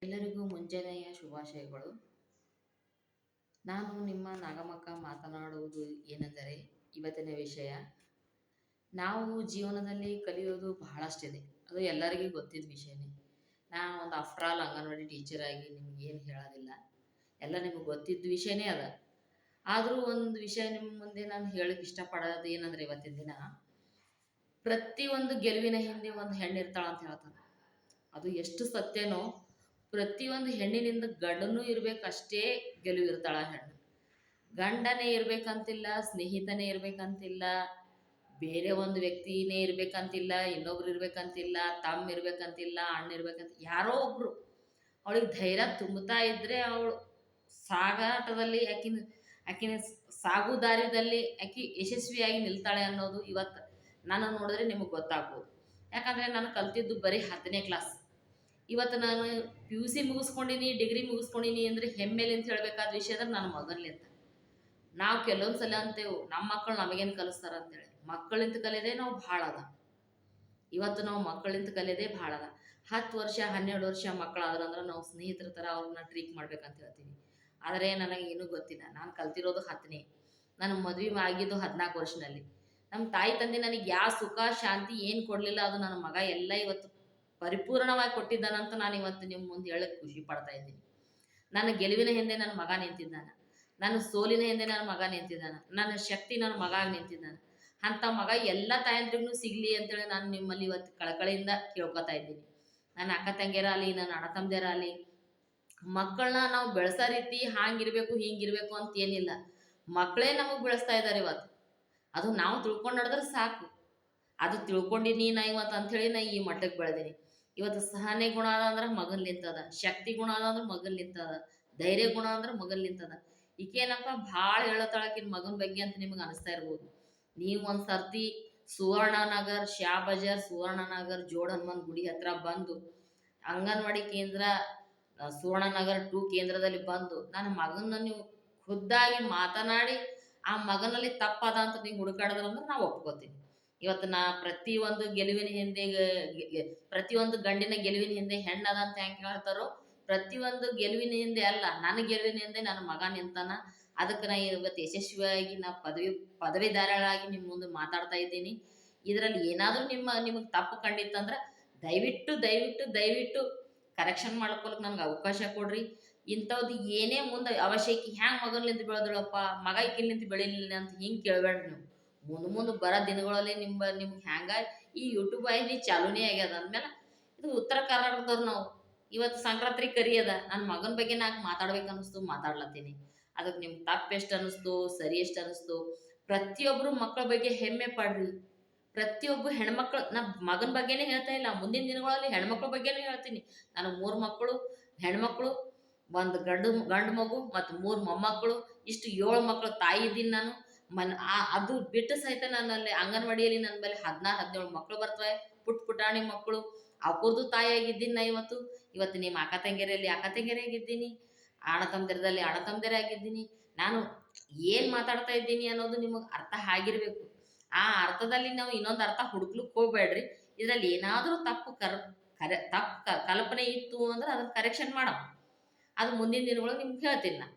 ಎಲ್ಲರಿಗೂ ಮುಂಜಾನೆಯ ಶುಭಾಶಯಗಳು. ನಾನು ನಿಮ್ಮ ನಾಗಮಕ್ಕ ಮಾತನಾಡುವುದು ಏನೆಂದರೆ, ಇವತ್ತಿನ ವಿಷಯ, ನಾವು ಜೀವನದಲ್ಲಿ ಕಲಿಯೋದು ಬಹಳಷ್ಟಿದೆ. ಅದು ಎಲ್ಲರಿಗೂ ಗೊತ್ತಿದ್ದ ವಿಷಯನೇ. ನಾನು ಒಂದು ಆಫ್ಟರ್ ಆಲ್ ಅಂಗನವಾಡಿ ಟೀಚರ್ ಆಗಿ ನಿಮ್ಗೆ ಏನು ಹೇಳೋದಿಲ್ಲ, ಎಲ್ಲ ನಿಮಗೆ ಗೊತ್ತಿದ್ದ ವಿಷಯನೇ ಅದ. ಆದರೂ ಒಂದು ವಿಷಯ ನಿಮ್ಮ ಮುಂದೆ ನಾನು ಹೇಳಕ್ಕೆ ಇಷ್ಟಪಡೋದು ಏನಂದ್ರೆ, ಇವತ್ತಿನ ದಿನ ಪ್ರತಿಯೊಂದು ಗೆಲುವಿನ ಹಿಂದೆ ಒಂದು ಹೆಣ್ಣಿರ್ತಾಳ ಅಂತ ಹೇಳ್ತಾರೆ. ಅದು ಎಷ್ಟು ಸತ್ಯನೋ, ಪ್ರತಿಯೊಂದು ಹೆಣ್ಣಿನಿಂದ ಗಂಡನೂ ಇರಬೇಕಷ್ಟೇ ಗೆಲುವಿರ್ತಾಳ ಹೆಣ್ಣು. ಗಂಡನೇ ಇರ್ಬೇಕಂತಿಲ್ಲ, ಸ್ನೇಹಿತನೇ ಇರ್ಬೇಕಂತಿಲ್ಲ, ಬೇರೆ ಒಂದು ವ್ಯಕ್ತಿನೇ ಇರ್ಬೇಕಂತಿಲ್ಲ, ಇನ್ನೊಬ್ರು ಇರ್ಬೇಕಂತಿಲ್ಲ, ತಮ್ಮ ಇರ್ಬೇಕಂತಿಲ್ಲ, ಅಣ್ಣ ಇರ್ಬೇಕಂತ, ಯಾರೋ ಒಬ್ರು ಅವಳಿಗೆ ಧೈರ್ಯ ತುಂಬುತ್ತಾ ಇದ್ರೆ ಅವಳು ಸಾಗಾಟದಲ್ಲಿ ಆಕಿನ ಸಾಗು ದಾರಿದಲ್ಲಿ ಆಕಿ ಯಶಸ್ವಿಯಾಗಿ ನಿಲ್ತಾಳೆ ಅನ್ನೋದು ಇವತ್ತು ನಾನು ನೋಡಿದ್ರೆ ನಿಮಗೆ ಗೊತ್ತಾಗ್ಬೋದು. ಯಾಕಂದರೆ ನಾನು ಕಲ್ತಿದ್ದು ಬರೀ 10ನೇ ಕ್ಲಾಸ್. ಇವತ್ತು ನಾನು PUC ಮುಗಿಸ್ಕೊಂಡಿನಿ, ಡಿಗ್ರಿ ಮುಗಿಸ್ಕೊಂಡಿನಿ ಅಂದರೆ ಹೆಮ್ಮೆಲಿಂತ ಹೇಳಬೇಕಾದ ವಿಷಯ ಅಂದ್ರೆ ನನ್ನ ಮಗನ್ಲಿಂತ. ನಾವು ಕೆಲವೊಂದು ಸಲ ಅಂತೇವು, ನಮ್ಮ ಮಕ್ಕಳು ನಮಗೇನು ಕಲಿಸ್ತಾರ ಅಂತೇಳಿ. ಮಕ್ಕಳಿಂದ ಕಲಿಯೋದೇ ನಾವು ಭಾಳ ಅದ. ಇವತ್ತು ನಾವು ಮಕ್ಕಳಿಂದ ಕಲಿಯೋದೇ ಭಾಳ ಅದ. 10 ವರ್ಷ 12 ವರ್ಷ ಮಕ್ಕಳಾದ್ರಂದ್ರೆ ನಾವು ಸ್ನೇಹಿತರ ಥರ ಅವ್ರನ್ನ ಟ್ರೀಟ್ ಮಾಡ್ಬೇಕಂತ ಹೇಳ್ತೀವಿ. ಆದರೆ ನನಗೆ ಏನೂ ಗೊತ್ತಿಲ್ಲ. ನಾನು ಕಲ್ತಿರೋದು 10ನೇ. ನನ್ನ ಮದುವೆ ಆಗಿದ್ದು 14 ವರ್ಷದಲ್ಲಿ. ನಮ್ಮ ತಾಯಿ ತಂದೆ ನನಗೆ ಯಾವ ಸುಖ ಶಾಂತಿ ಏನು ಕೊಡಲಿಲ್ಲ, ಅದು ನನ್ನ ಮಗ ಎಲ್ಲ ಇವತ್ತು ಪರಿಪೂರ್ಣವಾಗಿ ಕೊಟ್ಟಿದ್ದಾನಂತ ನಾನು ಇವತ್ತು ನಿಮ್ಮ ಮುಂದೆ ಹೇಳಕ್ಕೆ ಖುಷಿ ಪಡ್ತಾ ಇದ್ದೀನಿ. ನನ್ನ ಗೆಲುವಿನ ಹಿಂದೆ ನನ್ನ ಮಗ ನಿಂತಿದ್ದಾನೆ, ನನ್ನ ಸೋಲಿನ ಹಿಂದೆ ನನ್ನ ಮಗ ನಿಂತಿದ್ದಾನೆ, ನನ್ನ ಶಕ್ತಿ ನನ್ನ ಮಗ ನಿಂತಿದ್ದಾನೆ. ಅಂಥ ಮಗ ಎಲ್ಲ ತಾಯಂದ್ರಿಗೂ ಸಿಗಲಿ ಅಂತೇಳಿ ನಾನು ನಿಮ್ಮಲ್ಲಿ ಇವತ್ತು ಕಳಕಳಿಯಿಂದ ಕೇಳ್ಕೊತಾ ಇದ್ದೀನಿ. ನನ್ನ ಅಕ್ಕ ತಂಗಿಯರಾಗಲಿ, ನನ್ನ ಅಣ್ಣ ತಮ್ಮದಿರಾಗಲಿ, ಮಕ್ಕಳನ್ನ ನಾವು ಬೆಳೆಸೋ ರೀತಿ ಹಾಂಗಿರ್ಬೇಕು ಹಿಂಗಿರ್ಬೇಕು ಅಂತ ಏನಿಲ್ಲ. ಮಕ್ಕಳೇ ನಮಗೆ ಬೆಳೆಸ್ತಾ ಇದ್ದಾರೆ ಇವತ್ತು. ಅದು ನಾವು ತಿಳ್ಕೊಂಡು ನಡೆದ್ರೆ ಸಾಕು. ಅದು ತಿಳ್ಕೊಂಡಿನಿ ನಾ ಇವತ್ತು ಅಂಥೇಳಿ ನಾ ಈ ಮಟ್ಟಕ್ಕೆ ಬೆಳೆದೀನಿ. ಇವತ್ತು ಸಹನೆ ಗುಣ ಅದ ಅಂದ್ರೆ ಮಗನ್ಲಿಂತದ, ಶಕ್ತಿ ಗುಣ ಅದ ಅಂದ್ರೆ ಮಗನ್ಲಿಂತದ, ಧೈರ್ಯ ಗುಣ ಅಂದ್ರೆ ಮಗನ್ಲಿಂತದ. ಈಕೇನಪ್ಪ ಭಾಳ ಹೇಳತ್ತಾಳಕಿನ ಮಗನ ಬಗ್ಗೆ ಅಂತ ನಿಮಗೆ ಅನಿಸ್ತಾ ಇರ್ಬೋದು. ನೀವು ಒಂದು ಸರ್ತಿ ಸುವರ್ಣನಗರ್, ಶಾ ಬಜಾರ್, ಸುವರ್ಣನಗರ್ ಜೋಡಹನುಮಾನ್ ಗುಡಿ ಹತ್ರ ಬಂದು ಅಂಗನವಾಡಿ ಕೇಂದ್ರ ಸುವರ್ಣನಗರ್ 2 ಕೇಂದ್ರದಲ್ಲಿ ಬಂದು ನನ್ನ ಮಗನ ನೀವು ಖುದ್ದಾಗಿ ಮಾತನಾಡಿ ಆ ಮಗನಲ್ಲಿ ತಪ್ಪದ ಅಂತ ನೀವು ಹುಡುಕಾಡಿದ್ರಂದ್ರೆ ನಾವು ಒಪ್ಕೋತೀನಿ. ಇವತ್ತು ನಾ ಪ್ರತಿಯೊಂದು ಗೆಲುವಿನ ಹಿಂದೆ ಪ್ರತಿಯೊಂದು ಗಂಡಿನ ಗೆಲುವಿನ ಹಿಂದೆ ಹೆಣ್ಣದ ಅಂತ ಹೆಂಗೆ ಹೇಳ್ತಾರೋ, ಪ್ರತಿಯೊಂದು ಗೆಲುವಿನ ಹಿಂದೆ ಅಲ್ಲ, ನನ್ನ ಗೆಲುವಿನ ಹಿಂದೆ ನನ್ನ ಮಗ ನಿಂತಾನ. ಅದಕ್ಕೆ ನಾ ಇವತ್ತು ಯಶಸ್ವಿಯಾಗಿ ನಾ ಪದವೀಧರಳಾಗಿ ನಿಮ್ಮ ಮುಂದೆ ಮಾತಾಡ್ತಾ ಇದ್ದೀನಿ. ಇದರಲ್ಲಿ ಏನಾದರೂ ನಿಮಗೆ ತಪ್ಪು ಕಂಡಿತ್ತಂದ್ರೆ ದಯವಿಟ್ಟು ದಯವಿಟ್ಟು ದಯವಿಟ್ಟು ಕರೆಕ್ಷನ್ ಮಾಡ್ಕೊಳಕ್ಕೆ ನನಗೆ ಅವಕಾಶ ಕೊಡ್ರಿ. ಇಂಥವ್ದು ಏನೇ ಮುಂದೆ ಅವಶ್ಯಕ ಹ್ಯಾಂಗೆ ಮಗನ್ಲಿಂದ ಬೆಳೆದಳಪ್ಪ, ಮಗ ಈಕಿನ್ಲಿಂತ ಬೆಳಿಲಿಲ್ಲ ಅಂತ ಹಿಂಗೆ ಕೇಳಬೇಡ್ರಿ ನೀವು. ಮುಂದೆ ಬರೋ ದಿನಗಳಲ್ಲಿ ನಿಮ್ಗೆ ಹ್ಯಾಂಗ ಈ ಯೂಟ್ಯೂಬ್ ಐಡಿ ಚಾಲೂನೇ ಆಗ್ಯದ ಅಂದಮೇಲೆ ಇದು ಉತ್ತರ ಕರ್ನಾಟಕದವ್ರು ನಾವು. ಇವತ್ತು ಸಂಕ್ರಾಂತಿ ಕರಿ ಅದ, ನನ್ನ ಮಗನ ಬಗ್ಗೆ ನಾಲ್ಕು ಮಾತಾಡ್ಬೇಕು ಅನ್ನಿಸ್ತು, ಮಾತಾಡ್ಲತ್ತೀನಿ. ಅದಕ್ಕೆ ನಿಮ್ಗೆ ತಪ್ಪು ಎಷ್ಟು ಅನ್ನಿಸ್ತು, ಸರಿ ಎಷ್ಟು ಅನ್ನಿಸ್ತು, ಪ್ರತಿಯೊಬ್ಬರು ಮಕ್ಕಳ ಬಗ್ಗೆ ಹೆಮ್ಮೆ ಪಡ್ರಿ. ಪ್ರತಿಯೊಬ್ಬ ಹೆಣ್ಮಕ್ಳು, ನಾ ಮಗನ ಬಗ್ಗೆನೇ ಹೇಳ್ತಾ ಇಲ್ಲ, ಮುಂದಿನ ದಿನಗಳಲ್ಲಿ ಹೆಣ್ಮಕ್ಳ ಬಗ್ಗೆನೂ ಹೇಳ್ತೀನಿ. ನಾನು 3 ಮಕ್ಕಳು ಹೆಣ್ಮಕ್ಳು, ಒಂದು ಗಂಡು ಮಗು ಮತ್ತು 3 ಮೊಮ್ಮಕ್ಕಳು, ಇಷ್ಟು 7 ಮಕ್ಕಳು ತಾಯಿ ಇದ್ದೀನಿ ನಾನು. ಅದು ಬಿಟ್ಟು ಸಹಿತ ನನ್ನಲ್ಲಿ ಅಂಗನವಾಡಿಯಲ್ಲಿ ನನ್ನ ಮೇಲೆ 16-17 ಮಕ್ಕಳು ಬರ್ತವೆ, ಪುಟಾಣಿ ಮಕ್ಕಳು. ಅವ್ರದ್ದು ತಾಯಿಯಾಗಿದ್ದೀನಿ ನಾ ಇವತ್ತು ನಿಮ್ಮ ಅಕ್ಕ ತಂಗಿಯರಾಗಿದ್ದೀನಿ, ಅಣ್ಣ ತಮ್ಮದಿರದಲ್ಲಿ ಅಣ್ಣ ತಮ್ಮದಿರಾಗಿದ್ದೀನಿ. ನಾನು ಏನು ಮಾತಾಡ್ತಾ ಇದ್ದೀನಿ ಅನ್ನೋದು ನಿಮಗೆ ಅರ್ಥ ಆಗಿರಬೇಕು. ಆ ಅರ್ಥದಲ್ಲಿ ನಾವು ಇನ್ನೊಂದು ಅರ್ಥ ಹುಡುಕ್ಲಿಕ್ಕೆ ಹೋಗ್ಬೇಡ್ರಿ. ಇದರಲ್ಲಿ ಏನಾದರೂ ತಪ್ಪು ಕಲ್ಪನೆ ಇತ್ತು ಅಂದ್ರೆ ಅದನ್ನು ಕರೆಕ್ಷನ್ ಮಾಡೋ, ಅದು ಮುಂದಿನ ದಿನಗಳು ನಿಮ್ಗೆ ಹೇಳ್ತೀನಿ ನಾನು.